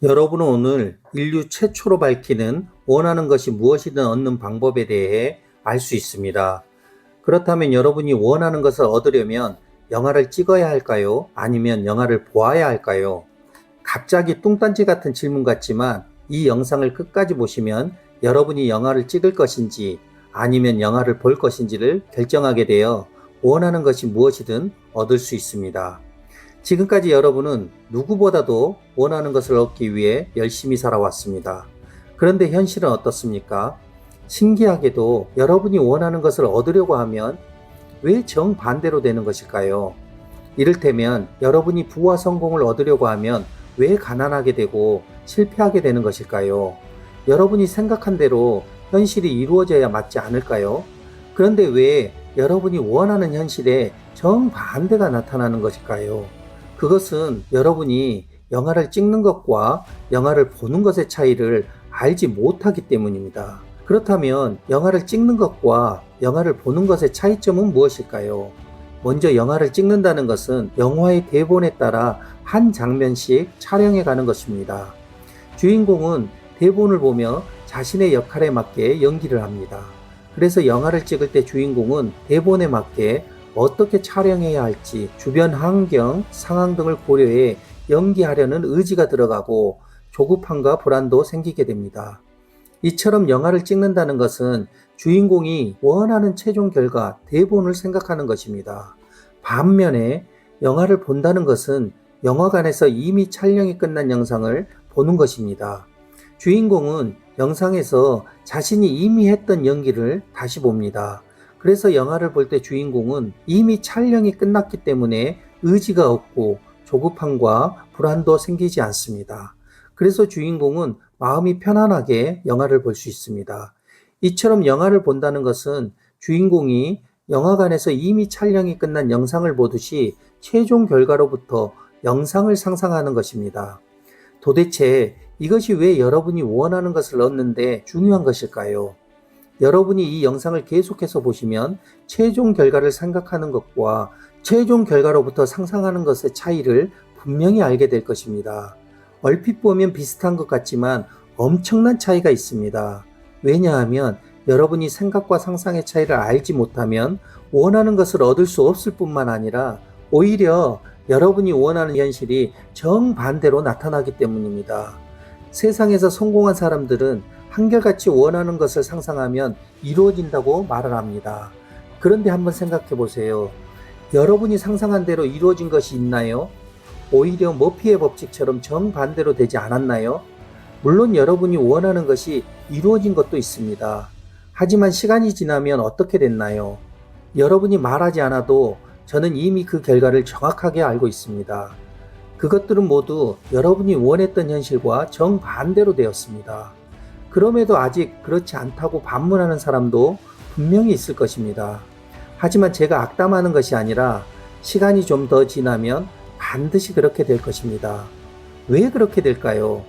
여러분은 오늘 인류 최초로 밝히는 원하는 것이 무엇이든 얻는 방법에 대해 알 수 있습니다. 그렇다면 여러분이 원하는 것을 얻으려면 영화를 찍어야 할까요? 아니면 영화를 보아야 할까요? 갑자기 뚱딴지 같은 질문 같지만 이 영상을 끝까지 보시면 여러분이 영화를 찍을 것인지 아니면 영화를 볼 것인지를 결정하게 되어 원하는 것이 무엇이든 얻을 수 있습니다. 지금까지 여러분은 누구보다도 원하는 것을 얻기 위해 열심히 살아왔습니다. 그런데 현실은 어떻습니까? 신기하게도 여러분이 원하는 것을 얻으려고 하면 왜 정반대로 되는 것일까요? 이를테면 여러분이 부와 성공을 얻으려고 하면 왜 가난하게 되고 실패하게 되는 것일까요? 여러분이 생각한 대로 현실이 이루어져야 맞지 않을까요? 그런데 왜 여러분이 원하는 현실에 정반대가 나타나는 것일까요? 그것은 여러분이 영화를 찍는 것과 영화를 보는 것의 차이를 알지 못하기 때문입니다. 그렇다면 영화를 찍는 것과 영화를 보는 것의 차이점은 무엇일까요? 먼저 영화를 찍는다는 것은 영화의 대본에 따라 한 장면씩 촬영해 가는 것입니다. 주인공은 대본을 보며 자신의 역할에 맞게 연기를 합니다. 그래서 영화를 찍을 때 주인공은 대본에 맞게 어떻게 촬영해야 할지 주변 환경, 상황 등을 고려해 연기하려는 의지가 들어가고 조급함과 불안도 생기게 됩니다. 이처럼 영화를 찍는다는 것은 주인공이 원하는 최종 결과, 대본을 생각하는 것입니다. 반면에 영화를 본다는 것은 영화관에서 이미 촬영이 끝난 영상을 보는 것입니다. 주인공은 영상에서 자신이 이미 했던 연기를 다시 봅니다. 그래서 영화를 볼 때 주인공은 이미 촬영이 끝났기 때문에 의지가 없고 조급함과 불안도 생기지 않습니다. 그래서 주인공은 마음이 편안하게 영화를 볼 수 있습니다. 이처럼 영화를 본다는 것은 주인공이 영화관에서 이미 촬영이 끝난 영상을 보듯이 최종 결과로부터 영상을 상상하는 것입니다. 도대체 이것이 왜 여러분이 원하는 것을 얻는데 중요한 것일까요? 여러분이 이 영상을 계속해서 보시면 최종 결과를 생각하는 것과 최종 결과로부터 상상하는 것의 차이를 분명히 알게 될 것입니다. 얼핏 보면 비슷한 것 같지만 엄청난 차이가 있습니다. 왜냐하면 여러분이 생각과 상상의 차이를 알지 못하면 원하는 것을 얻을 수 없을 뿐만 아니라 오히려 여러분이 원하는 현실이 정반대로 나타나기 때문입니다. 세상에서 성공한 사람들은 한결같이 원하는 것을 상상하면 이루어진다고 말을 합니다. 그런데 한번 생각해 보세요. 여러분이 상상한 대로 이루어진 것이 있나요? 오히려 머피의 법칙처럼 정반대로 되지 않았나요? 물론 여러분이 원하는 것이 이루어진 것도 있습니다. 하지만 시간이 지나면 어떻게 됐나요? 여러분이 말하지 않아도 저는 이미 그 결과를 정확하게 알고 있습니다. 그것들은 모두 여러분이 원했던 현실과 정반대로 되었습니다. 그럼에도 아직 그렇지 않다고 반문하는 사람도 분명히 있을 것입니다. 하지만 제가 악담하는 것이 아니라 시간이 좀 더 지나면 반드시 그렇게 될 것입니다. 왜 그렇게 될까요?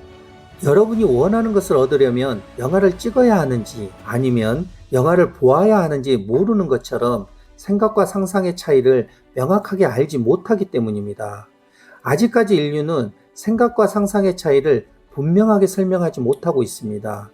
여러분이 원하는 것을 얻으려면 영화를 찍어야 하는지 아니면 영화를 보아야 하는지 모르는 것처럼 생각과 상상의 차이를 명확하게 알지 못하기 때문입니다. 아직까지 인류는 생각과 상상의 차이를 분명하게 설명하지 못하고 있습니다.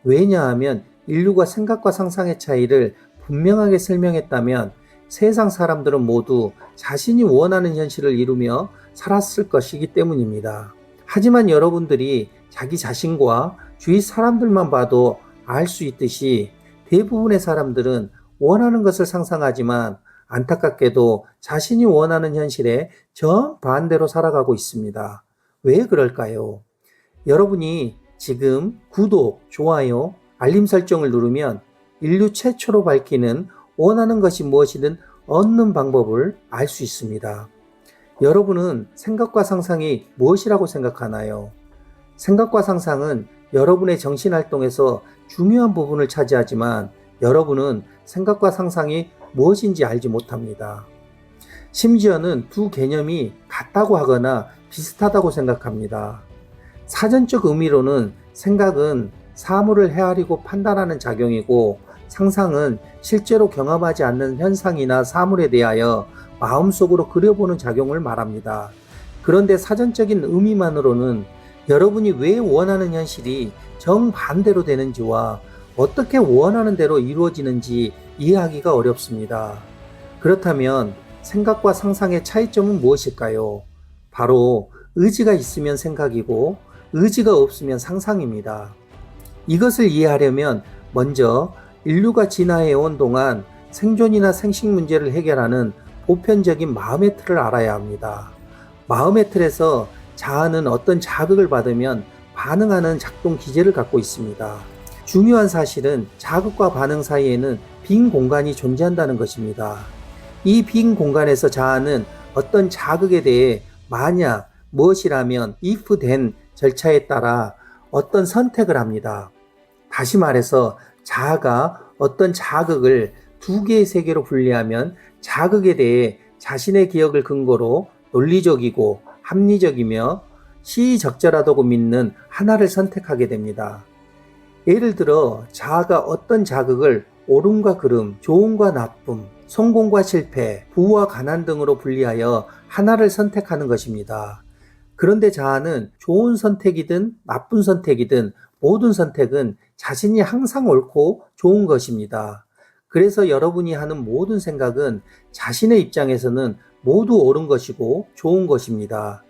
왜냐하면 인류가 생각과 상상의 차이를 분명하게 설명했다면 세상 사람들은 모두 자신이 원하는 현실을 이루며 살았을 것이기 때문입니다. 하지만 여러분들이 자기 자신과 주위 사람들만 봐도 알 수 있듯이 대부분의 사람들은 원하는 것을 상상하지만 안타깝게도 자신이 원하는 현실에 정반대로 살아가고 있습니다. 왜 그럴까요? 여러분이 지금 구독, 좋아요, 알림 설정을 누르면 인류 최초로 밝히는 원하는 것이 무엇이든 얻는 방법을 알 수 있습니다. 여러분은 생각과 상상이 무엇이라고 생각하나요? 생각과 상상은 여러분의 정신활동에서 중요한 부분을 차지하지만 여러분은 생각과 상상이 무엇인지 알지 못합니다. 심지어는 두 개념이 같다고 하거나 비슷하다고 생각합니다. 사전적 의미로는 생각은 사물을 헤아리고 판단하는 작용이고 상상은 실제로 경험하지 않는 현상이나 사물에 대하여 마음속으로 그려보는 작용을 말합니다. 그런데 사전적인 의미만으로는 여러분이 왜 원하는 현실이 정반대로 되는지와 어떻게 원하는 대로 이루어지는지 이해하기가 어렵습니다. 그렇다면 생각과 상상의 차이점은 무엇일까요? 바로 의지가 있으면 생각이고 의지가 없으면 상상입니다. 이것을 이해하려면 먼저 인류가 진화해온 동안 생존이나 생식 문제를 해결하는 보편적인 마음의 틀을 알아야 합니다. 마음의 틀에서 자아는 어떤 자극을 받으면 반응하는 작동 기제를 갖고 있습니다. 중요한 사실은 자극과 반응 사이에는 빈 공간이 존재한다는 것입니다. 이 빈 공간에서 자아는 어떤 자극에 대해 만약 무엇이라면 if then 절차에 따라 어떤 선택을 합니다. 다시 말해서 자아가 어떤 자극을 두 개의 세계로 분리하면 자극에 대해 자신의 기억을 근거로 논리적이고 합리적이며 시의적절하다고 믿는 하나를 선택하게 됩니다. 예를 들어 자아가 어떤 자극을 옳음과 그름, 좋음과 나쁨, 성공과 실패, 부와 가난 등으로 분리하여 하나를 선택하는 것입니다. 그런데 자아는 좋은 선택이든 나쁜 선택이든 모든 선택은 자신이 항상 옳고 좋은 것입니다. 그래서 여러분이 하는 모든 생각은 자신의 입장에서는 모두 옳은 것이고 좋은 것입니다.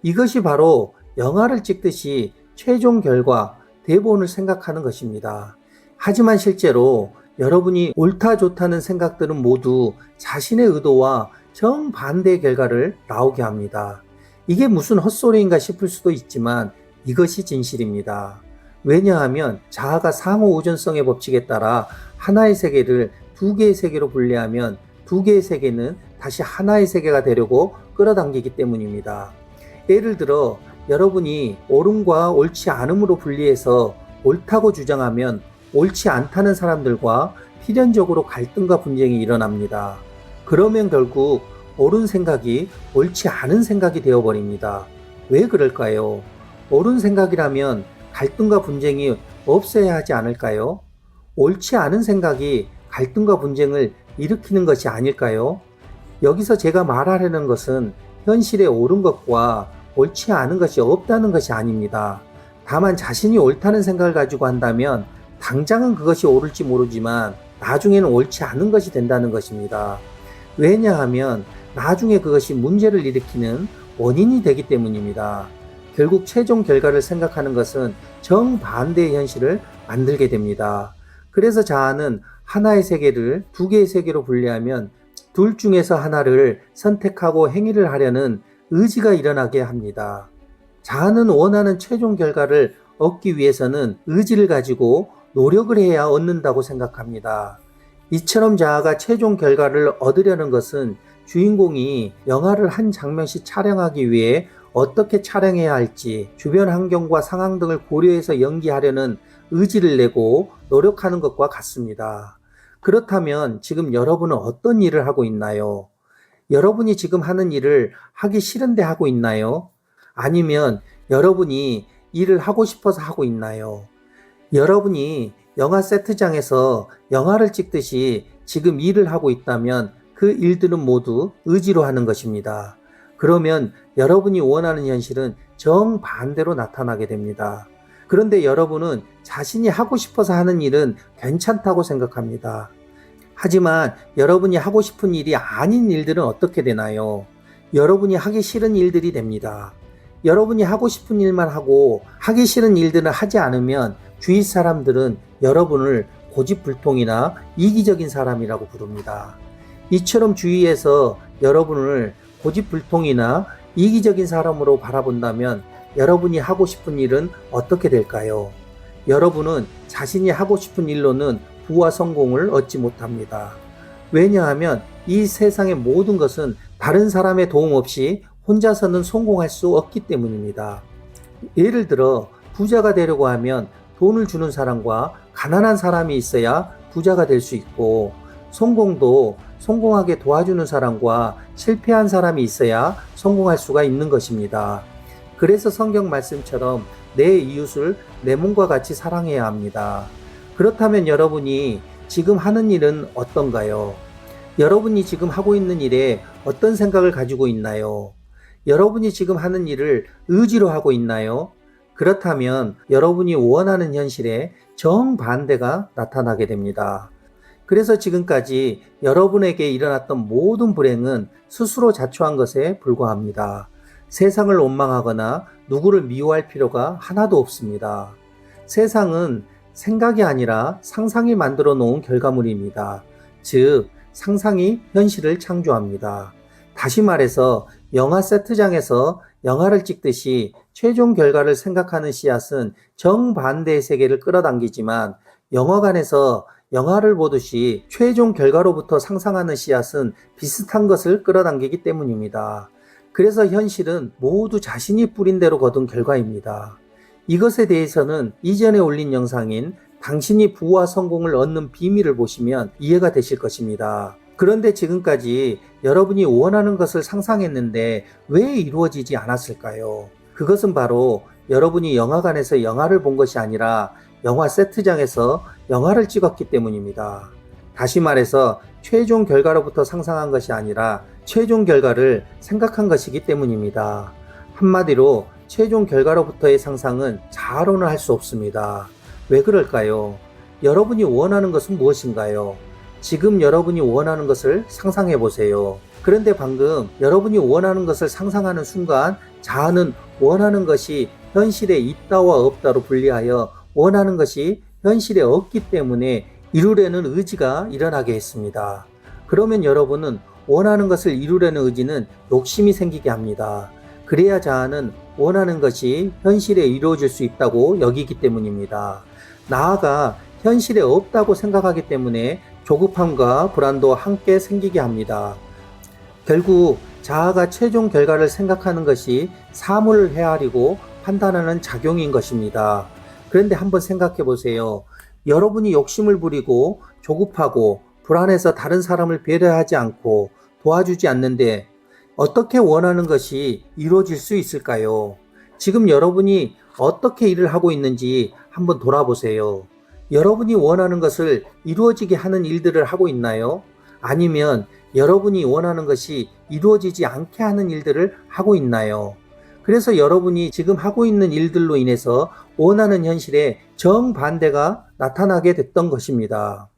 이것이 바로 영화를 찍듯이 최종 결과, 대본을 생각하는 것입니다. 하지만 실제로 여러분이 옳다 좋다는 생각들은 모두 자신의 의도와 정반대의 결과를 나오게 합니다. 이게 무슨 헛소리인가 싶을 수도 있지만 이것이 진실입니다. 왜냐하면 자아가 상호 우전성의 법칙에 따라 하나의 세계를 두 개의 세계로 분리하면 두 개의 세계는 다시 하나의 세계가 되려고 끌어당기기 때문입니다. 예를 들어 여러분이 옳음과 옳지 않음으로 분리해서 옳다고 주장하면 옳지 않다는 사람들과 필연적으로 갈등과 분쟁이 일어납니다. 그러면 결국 옳은 생각이 옳지 않은 생각이 되어버립니다. 왜 그럴까요? 옳은 생각이라면 갈등과 분쟁이 없어야 하지 않을까요? 옳지 않은 생각이 갈등과 분쟁을 일으키는 것이 아닐까요? 여기서 제가 말하려는 것은 현실에 옳은 것과 옳지 않은 것이 없다는 것이 아닙니다. 다만 자신이 옳다는 생각을 가지고 한다면 당장은 그것이 옳을지 모르지만 나중에는 옳지 않은 것이 된다는 것입니다. 왜냐하면 나중에 그것이 문제를 일으키는 원인이 되기 때문입니다. 결국 최종 결과를 생각하는 것은 정반대의 현실을 만들게 됩니다. 그래서 자아는 하나의 세계를 두 개의 세계로 분리하면 둘 중에서 하나를 선택하고 행위를 하려는 의지가 일어나게 합니다. 자아는 원하는 최종 결과를 얻기 위해서는 의지를 가지고 노력을 해야 얻는다고 생각합니다. 이처럼 자아가 최종 결과를 얻으려는 것은 주인공이 영화를 한 장면씩 촬영하기 위해 어떻게 촬영해야 할지 주변 환경과 상황 등을 고려해서 연기하려는 의지를 내고 노력하는 것과 같습니다. 그렇다면 지금 여러분은 어떤 일을 하고 있나요? 여러분이 지금 하는 일을 하기 싫은데 하고 있나요? 아니면 여러분이 일을 하고 싶어서 하고 있나요? 여러분이 영화 세트장에서 영화를 찍듯이 지금 일을 하고 있다면 그 일들은 모두 의지로 하는 것입니다. 그러면 여러분이 원하는 현실은 정반대로 나타나게 됩니다. 그런데 여러분은 자신이 하고 싶어서 하는 일은 괜찮다고 생각합니다. 하지만 여러분이 하고 싶은 일이 아닌 일들은 어떻게 되나요? 여러분이 하기 싫은 일들이 됩니다. 여러분이 하고 싶은 일만 하고 하기 싫은 일들은 하지 않으면 주위 사람들은 여러분을 고집불통이나 이기적인 사람이라고 부릅니다. 이처럼 주위에서 여러분을 고집불통이나 이기적인 사람으로 바라본다면 여러분이 하고 싶은 일은 어떻게 될까요? 여러분은 자신이 하고 싶은 일로는 부와 성공을 얻지 못합니다. 왜냐하면 이 세상의 모든 것은 다른 사람의 도움 없이 혼자서는 성공할 수 없기 때문입니다. 예를 들어 부자가 되려고 하면 돈을 주는 사람과 가난한 사람이 있어야 부자가 될 수 있고, 성공도 성공하게 도와주는 사람과 실패한 사람이 있어야 성공할 수가 있는 것입니다. 그래서 성경 말씀처럼 내 이웃을 내 몸과 같이 사랑해야 합니다. 그렇다면 여러분이 지금 하는 일은 어떤가요? 여러분이 지금 하고 있는 일에 어떤 생각을 가지고 있나요? 여러분이 지금 하는 일을 의지로 하고 있나요? 그렇다면 여러분이 원하는 현실에 정반대가 나타나게 됩니다. 그래서 지금까지 여러분에게 일어났던 모든 불행은 스스로 자초한 것에 불과합니다. 세상을 원망하거나 누구를 미워할 필요가 하나도 없습니다. 세상은 생각이 아니라 상상이 만들어 놓은 결과물입니다. 즉, 상상이 현실을 창조합니다. 다시 말해서 영화 세트장에서 영화를 찍듯이 최종 결과를 생각하는 씨앗은 정반대의 세계를 끌어당기지만 영화관에서 영화를 보듯이 최종 결과로부터 상상하는 씨앗은 비슷한 것을 끌어당기기 때문입니다. 그래서 현실은 모두 자신이 뿌린 대로 거둔 결과입니다. 이것에 대해서는 이전에 올린 영상인 당신이 부와 성공을 얻는 비밀을 보시면 이해가 되실 것입니다. 그런데 지금까지 여러분이 원하는 것을 상상했는데 왜 이루어지지 않았을까요? 그것은 바로 여러분이 영화관에서 영화를 본 것이 아니라 영화 세트장에서 영화를 찍었기 때문입니다. 다시 말해서 최종 결과로부터 상상한 것이 아니라 최종 결과를 생각한 것이기 때문입니다. 한마디로 최종 결과로부터의 상상은 자아로는 할 수 없습니다. 왜 그럴까요? 여러분이 원하는 것은 무엇인가요? 지금 여러분이 원하는 것을 상상해 보세요. 그런데 방금 여러분이 원하는 것을 상상하는 순간 자아는 원하는 것이 현실에 있다와 없다로 분리하여 원하는 것이 현실에 없기 때문에 이루려는 의지가 일어나게 했습니다. 그러면 여러분은 원하는 것을 이루려는 의지는 욕심이 생기게 합니다. 그래야 자아는 원하는 것이 현실에 이루어질 수 있다고 여기기 때문입니다. 나아가 현실에 없다고 생각하기 때문에 조급함과 불안도 함께 생기게 합니다. 결국 자아가 최종 결과를 생각하는 것이 사물을 헤아리고 판단하는 작용인 것입니다. 그런데 한번 생각해 보세요. 여러분이 욕심을 부리고 조급하고 불안해서 다른 사람을 배려하지 않고 도와주지 않는데 어떻게 원하는 것이 이루어질 수 있을까요? 지금 여러분이 어떻게 일을 하고 있는지 한번 돌아보세요. 여러분이 원하는 것을 이루어지게 하는 일들을 하고 있나요? 아니면 여러분이 원하는 것이 이루어지지 않게 하는 일들을 하고 있나요? 그래서 여러분이 지금 하고 있는 일들로 인해서 원하는 현실에 정반대가 나타나게 됐던 것입니다.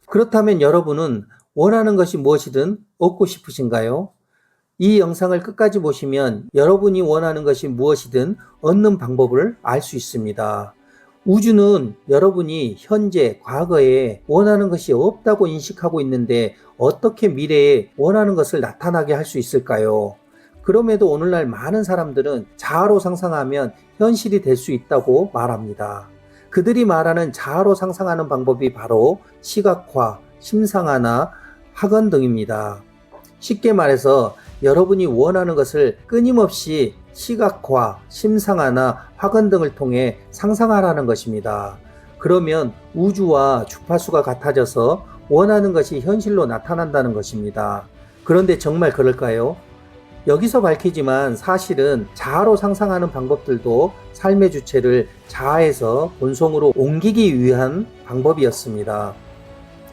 그렇다면 여러분은 원하는 것이 무엇이든 얻고 싶으신가요? 이 영상을 끝까지 보시면 여러분이 원하는 것이 무엇이든 얻는 방법을 알 수 있습니다. 우주는 여러분이 현재, 과거에 원하는 것이 없다고 인식하고 있는데 어떻게 미래에 원하는 것을 나타나게 할 수 있을까요? 그럼에도 오늘날 많은 사람들은 자아로 상상하면 현실이 될 수 있다고 말합니다. 그들이 말하는 자아로 상상하는 방법이 바로 시각화, 심상화나 학원 등입니다. 쉽게 말해서 여러분이 원하는 것을 끊임없이 시각화, 심상화나 확언 등을 통해 상상하라는 것입니다. 그러면 우주와 주파수가 같아져서 원하는 것이 현실로 나타난다는 것입니다. 그런데 정말 그럴까요? 여기서 밝히지만 사실은 자아로 상상하는 방법들도 삶의 주체를 자아에서 본성으로 옮기기 위한 방법이었습니다.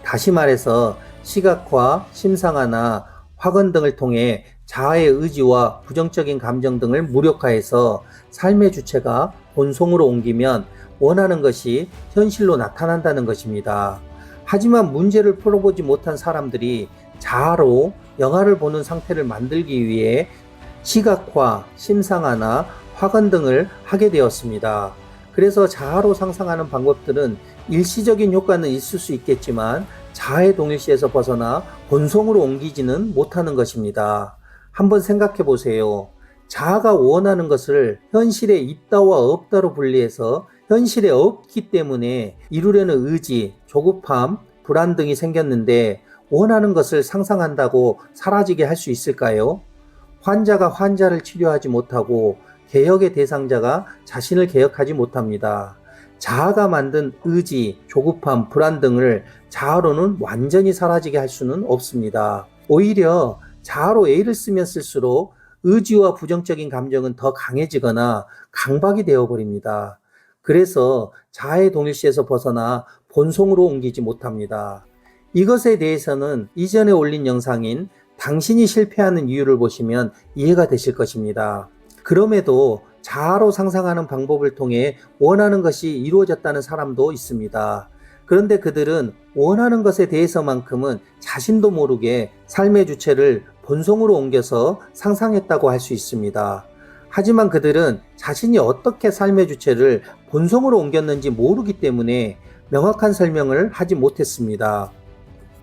다시 말해서 시각화, 심상화나 확언 등을 통해 자아의 의지와 부정적인 감정 등을 무력화해서 삶의 주체가 본성으로 옮기면 원하는 것이 현실로 나타난다는 것입니다. 하지만 문제를 풀어보지 못한 사람들이 자아로 영화를 보는 상태를 만들기 위해 시각화, 심상화나 확언 등을 하게 되었습니다. 그래서 자아로 상상하는 방법들은 일시적인 효과는 있을 수 있겠지만 자아의 동일시에서 벗어나 본성으로 옮기지는 못하는 것입니다. 한번 생각해 보세요. 자아가 원하는 것을 현실에 있다와 없다로 분리해서 현실에 없기 때문에 이루려는 의지, 조급함, 불안 등이 생겼는데 원하는 것을 상상한다고 사라지게 할 수 있을까요? 환자가 환자를 치료하지 못하고 개혁의 대상자가 자신을 개혁하지 못합니다. 자아가 만든 의지, 조급함, 불안 등을 자아로는 완전히 사라지게 할 수는 없습니다. 오히려 자아로 애를 쓰면 쓸수록 의지와 부정적인 감정은 더 강해지거나 강박이 되어버립니다. 그래서 자아의 동일시에서 벗어나 본성으로 옮기지 못합니다. 이것에 대해서는 이전에 올린 영상인 당신이 실패하는 이유를 보시면 이해가 되실 것입니다. 그럼에도 자아로 상상하는 방법을 통해 원하는 것이 이루어졌다는 사람도 있습니다. 그런데 그들은 원하는 것에 대해서만큼은 자신도 모르게 삶의 주체를 본성으로 옮겨서 상상했다고 할 수 있습니다. 하지만 그들은 자신이 어떻게 삶의 주체를 본성으로 옮겼는지 모르기 때문에 명확한 설명을 하지 못했습니다.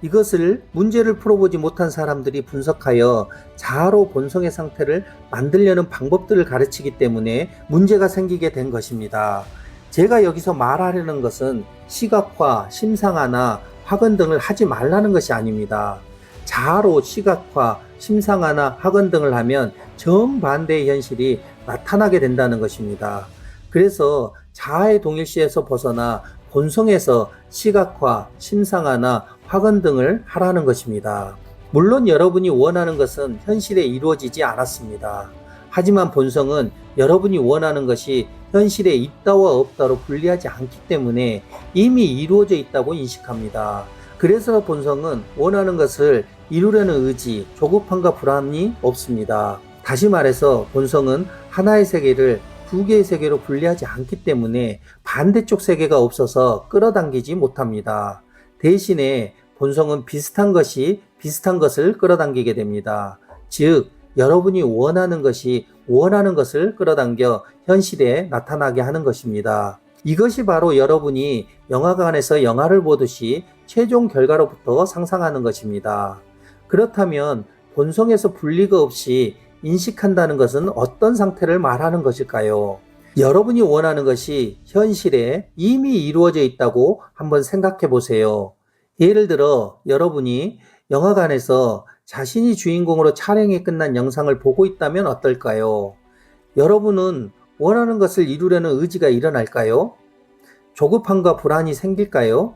이것을 문제를 풀어보지 못한 사람들이 분석하여 자아로 본성의 상태를 만들려는 방법들을 가르치기 때문에 문제가 생기게 된 것입니다. 제가 여기서 말하려는 것은 시각화, 심상화나 확언 등을 하지 말라는 것이 아닙니다. 자아로 시각화, 심상화나 확언 등을 하면 정반대의 현실이 나타나게 된다는 것입니다. 그래서 자아의 동일시에서 벗어나 본성에서 시각화, 심상화나 확언 등을 하라는 것입니다. 물론 여러분이 원하는 것은 현실에 이루어지지 않았습니다. 하지만 본성은 여러분이 원하는 것이 현실에 있다와 없다로 분리하지 않기 때문에 이미 이루어져 있다고 인식합니다. 그래서 본성은 원하는 것을 이루려는 의지, 조급함과 불안이 없습니다. 다시 말해서 본성은 하나의 세계를 두 개의 세계로 분리하지 않기 때문에 반대쪽 세계가 없어서 끌어당기지 못합니다. 대신에 본성은 비슷한 것이 비슷한 것을 끌어당기게 됩니다. 즉, 여러분이 원하는 것이 원하는 것을 끌어당겨 현실에 나타나게 하는 것입니다. 이것이 바로 여러분이 영화관에서 영화를 보듯이 최종 결과로부터 상상하는 것입니다. 그렇다면 본성에서 분리가 없이 인식한다는 것은 어떤 상태를 말하는 것일까요? 여러분이 원하는 것이 현실에 이미 이루어져 있다고 한번 생각해 보세요. 예를 들어 여러분이 영화관에서 자신이 주인공으로 촬영이 끝난 영상을 보고 있다면 어떨까요? 여러분은 원하는 것을 이루려는 의지가 일어날까요? 조급함과 불안이 생길까요?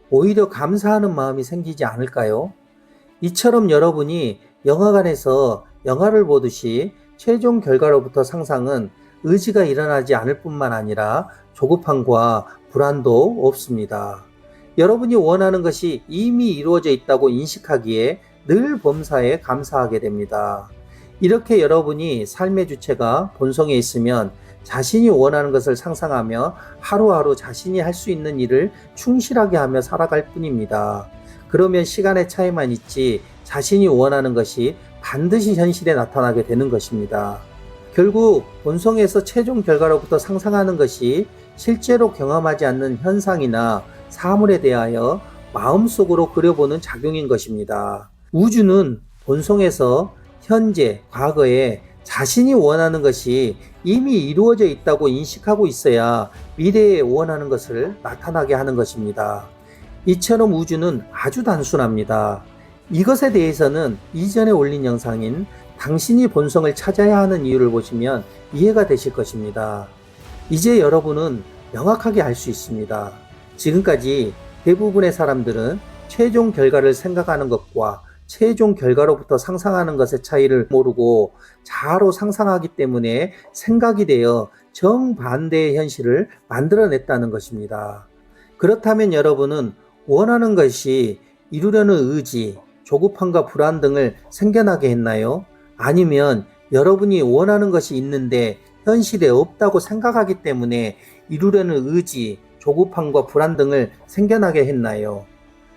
오히려 감사하는 마음이 생기지 않을까요? 이처럼 여러분이 영화관에서 영화를 보듯이 최종 결과로부터 상상은 의지가 일어나지 않을 뿐만 아니라 조급함과 불안도 없습니다. 여러분이 원하는 것이 이미 이루어져 있다고 인식하기에 늘 범사에 감사하게 됩니다. 이렇게 여러분이 삶의 주체가 본성에 있으면 자신이 원하는 것을 상상하며 하루하루 자신이 할 수 있는 일을 충실하게 하며 살아갈 뿐입니다. 그러면 시간의 차이만 있지 자신이 원하는 것이 반드시 현실에 나타나게 되는 것입니다. 결국 본성에서 최종 결과로부터 상상하는 것이 실제로 경험하지 않는 현상이나 사물에 대하여 마음속으로 그려보는 작용인 것입니다. 우주는 본성에서 현재, 과거에 자신이 원하는 것이 이미 이루어져 있다고 인식하고 있어야 미래에 원하는 것을 나타나게 하는 것입니다. 이처럼 우주는 아주 단순합니다. 이것에 대해서는 이전에 올린 영상인 당신이 본성을 찾아야 하는 이유를 보시면 이해가 되실 것입니다. 이제 여러분은 명확하게 알 수 있습니다. 지금까지 대부분의 사람들은 최종 결과를 생각하는 것과 최종 결과로부터 상상하는 것의 차이를 모르고 자아로 상상하기 때문에 생각이 되어 정반대의 현실을 만들어냈다는 것입니다. 그렇다면 여러분은 원하는 것이 이루려는 의지, 조급함과 불안 등을 생겨나게 했나요? 아니면 여러분이 원하는 것이 있는데 현실에 없다고 생각하기 때문에 이루려는 의지, 조급함과 불안 등을 생겨나게 했나요?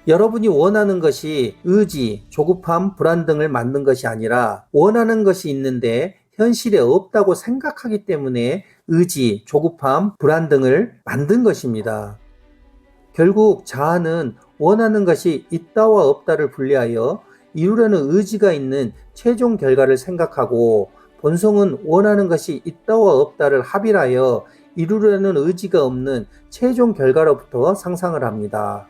여러분이 원하는 것이 의지, 조급함, 불안 등을 만든 것이 아니라 원하는 것이 있는데 현실에 없다고 생각하기 때문에 의지, 조급함, 불안 등을 만든 것입니다. 결국 자아는 원하는 것이 있다와 없다를 분리하여 이루려는 의지가 있는 최종 결과를 생각하고 본성은 원하는 것이 있다와 없다를 합일하여 이루려는 의지가 없는 최종 결과로부터 상상을 합니다.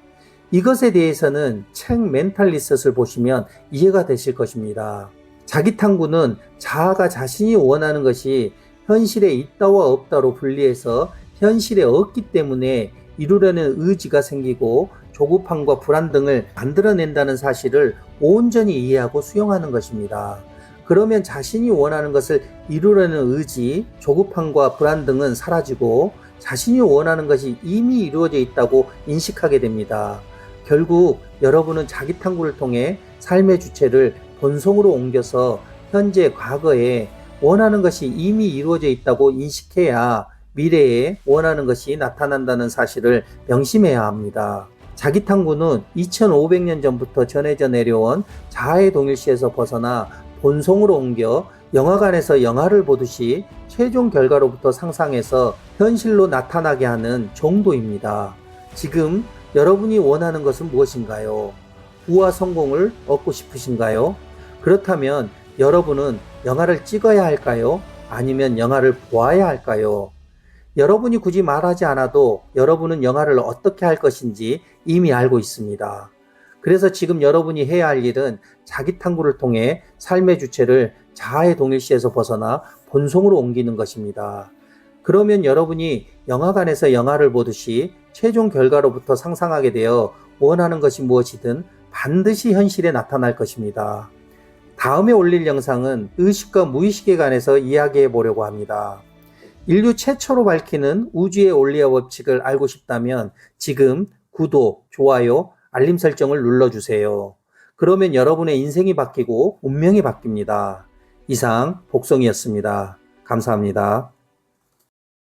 이것에 대해서는 책 멘탈리셋을 보시면 이해가 되실 것입니다. 자기탐구는 자아가 자신이 원하는 것이 현실에 있다와 없다로 분리해서 현실에 없기 때문에 이루려는 의지가 생기고 조급함과 불안 등을 만들어낸다는 사실을 온전히 이해하고 수용하는 것입니다. 그러면 자신이 원하는 것을 이루려는 의지, 조급함과 불안 등은 사라지고 자신이 원하는 것이 이미 이루어져 있다고 인식하게 됩니다. 결국 여러분은 자기 탐구를 통해 삶의 주체를 본성으로 옮겨서 현재, 과거에 원하는 것이 이미 이루어져 있다고 인식해야 미래에 원하는 것이 나타난다는 사실을 명심해야 합니다. 자기탐구는 2500년 전부터 전해져 내려온 자아의 동일시에서 벗어나 본성으로 옮겨 영화관에서 영화를 보듯이 최종 결과로부터 상상해서 현실로 나타나게 하는 정도입니다. 지금 여러분이 원하는 것은 무엇인가요? 부와 성공을 얻고 싶으신가요? 그렇다면 여러분은 영화를 찍어야 할까요? 아니면 영화를 보아야 할까요? 여러분이 굳이 말하지 않아도 여러분은 영화를 어떻게 할 것인지 이미 알고 있습니다. 그래서 지금 여러분이 해야 할 일은 자기 탐구를 통해 삶의 주체를 자아의 동일시에서 벗어나 본성으로 옮기는 것입니다. 그러면 여러분이 영화관에서 영화를 보듯이 최종 결과로부터 상상하게 되어 원하는 것이 무엇이든 반드시 현실에 나타날 것입니다. 다음에 올릴 영상은 의식과 무의식에 관해서 이야기해 보려고 합니다. 인류 최초로 밝히는 우주의 원리와 법칙을 알고 싶다면 지금 구독, 좋아요, 알림 설정을 눌러주세요. 그러면 여러분의 인생이 바뀌고 운명이 바뀝니다. 이상 복성이었습니다. 감사합니다.